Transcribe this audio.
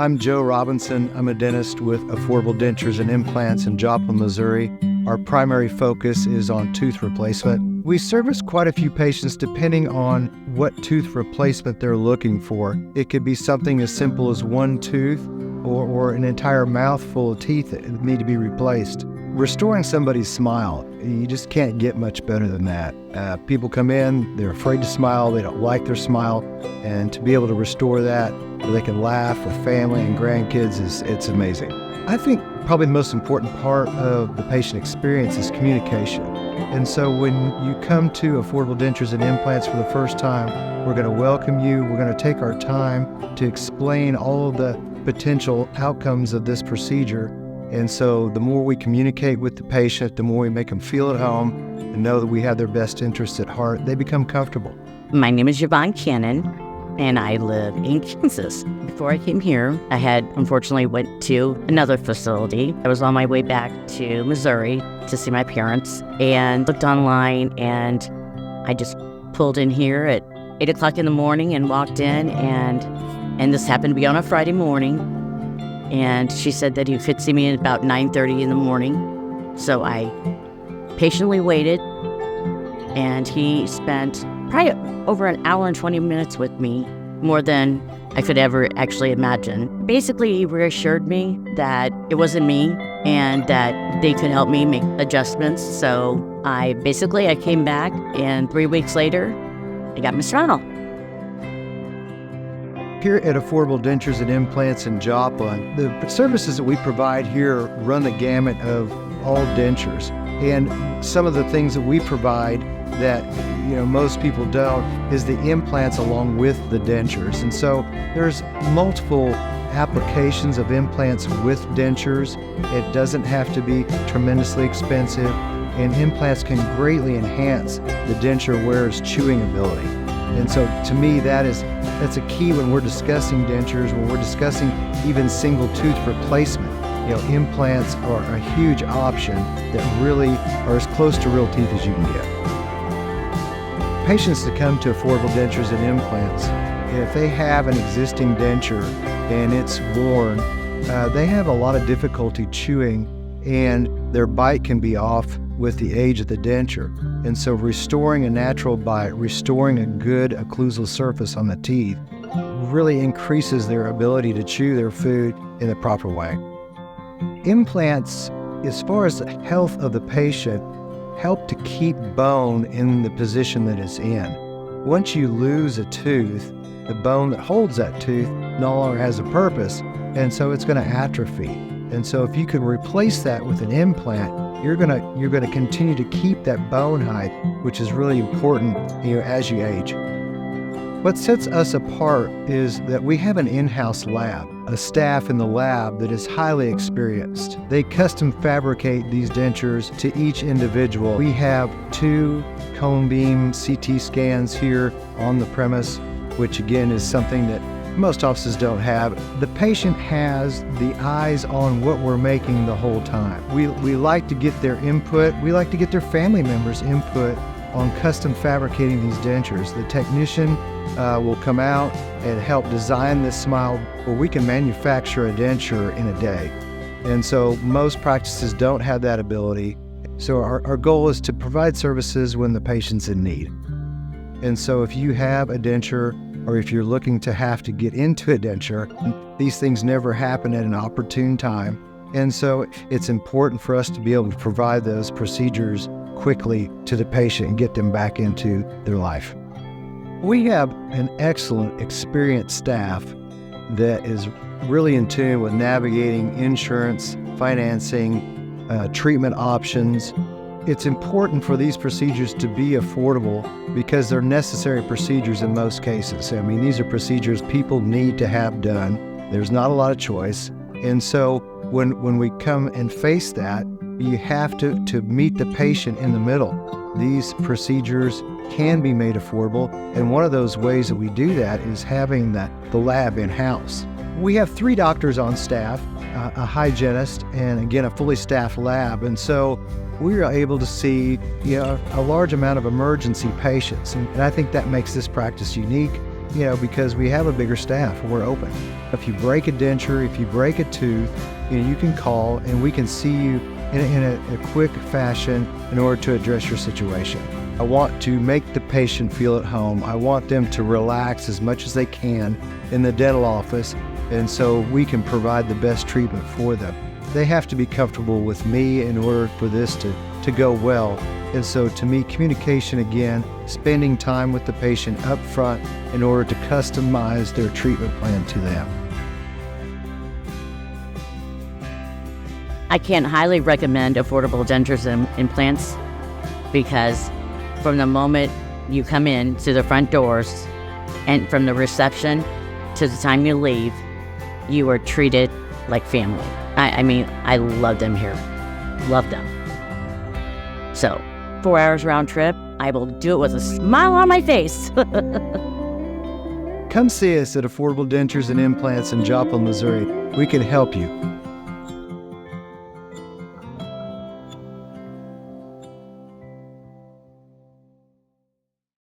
I'm Joe Robinson. I'm a dentist with Affordable Dentures and Implants in Joplin, Missouri. Our primary focus is on tooth replacement. We service quite a few patients depending on what tooth replacement they're looking for. It could be something as simple as one tooth or an entire mouthful of teeth that need to be replaced. Restoring somebody's smile, you just can't get much better than that. People come in, they're afraid to smile, they don't like their smile, and to be able to restore that, where they can laugh with family and grandkids, it's amazing. I think probably the most important part of the patient experience is communication. And so when you come to Affordable Dentures and Implants for the first time, we're going to welcome you. We're going to take our time to explain all of the potential outcomes of this procedure. And so the more we communicate with the patient, the more we make them feel at home and know that we have their best interests at heart, they become comfortable. My name is Yvonne Cannon, and I live in Kansas. Before I came here, I had unfortunately went to another facility. I was on my way back to Missouri to see my parents and looked online, and I just pulled in here at 8 o'clock in the morning and walked in, and this happened to be on a Friday morning. And she said that he could see me at about 9:30 in the morning. So I patiently waited, and he spent probably over an hour and 20 minutes with me, more than I could ever actually imagine. Basically, he reassured me that it wasn't me and that they could help me make adjustments. So I came back, and 3 weeks later, I got my smile. Here at Affordable Dentures and Implants in Joplin, the services that we provide here run the gamut of all dentures. And some of the things that we provide that most people don't is the implants along with the dentures. And so there's multiple applications of implants with dentures. It doesn't have to be tremendously expensive, and implants can greatly enhance the denture wearer's chewing ability. And so to me, that's a key when we're discussing dentures, when we're discussing even single tooth replacement. Implants are a huge option that really are as close to real teeth as you can get. Patients that come to Affordable Dentures and Implants, if they have an existing denture and it's worn, they have a lot of difficulty chewing, and their bite can be off with the age of the denture. And so restoring a natural bite, restoring a good occlusal surface on the teeth really increases their ability to chew their food in the proper way. Implants, as far as the health of the patient, help to keep bone in the position that it's in. Once you lose a tooth, the bone that holds that tooth no longer has a purpose, and so it's going to atrophy. And so if you can replace that with an implant, you're gonna continue to keep that bone height, which is really important as you age. What sets us apart is that we have an in-house lab, a staff in the lab that is highly experienced. They custom fabricate these dentures to each individual. We have 2 cone beam CT scans here on the premise, which again is something that most offices don't have. The patient has the eyes on what we're making the whole time. We like to get their input. We like to get their family members' input on custom fabricating these dentures. The technician will come out and help design this smile, where we can manufacture a denture in a day. And so most practices don't have that ability. So our goal is to provide services when the patient's in need. And so if you have a denture, or if you're looking to have to get into a denture, these things never happen at an opportune time. And so it's important for us to be able to provide those procedures quickly to the patient and get them back into their life. We have an excellent, experienced staff that is really in tune with navigating insurance, financing, treatment options. It's important for these procedures to be affordable because they're necessary procedures in most cases. I mean, these are procedures people need to have done. There's not a lot of choice. And so when we come and face that, you have to meet the patient in the middle. These procedures can be made affordable, and one of those ways that we do that is having the lab in-house. We have 3 doctors on staff, a hygienist, and again, a fully staffed lab. And so we are able to see a large amount of emergency patients. And I think that makes this practice unique. because we have a bigger staff, we're open. If you break a denture, if you break a tooth, you can call and we can see you in a quick fashion in order to address your situation. I want to make the patient feel at home. I want them to relax as much as they can in the dental office, and so we can provide the best treatment for them. They have to be comfortable with me in order for this to go well. And so to me, communication again, spending time with the patient up front in order to customize their treatment plan to them. I can't highly recommend affordable dentures and implants because from the moment you come in to the front doors and from the reception to the time you leave, you are treated like family. I love them here. Love them. So, 4 hours round trip, I will do it with a smile on my face. Come see us at Affordable Dentures and Implants in Joplin, Missouri. We can help you.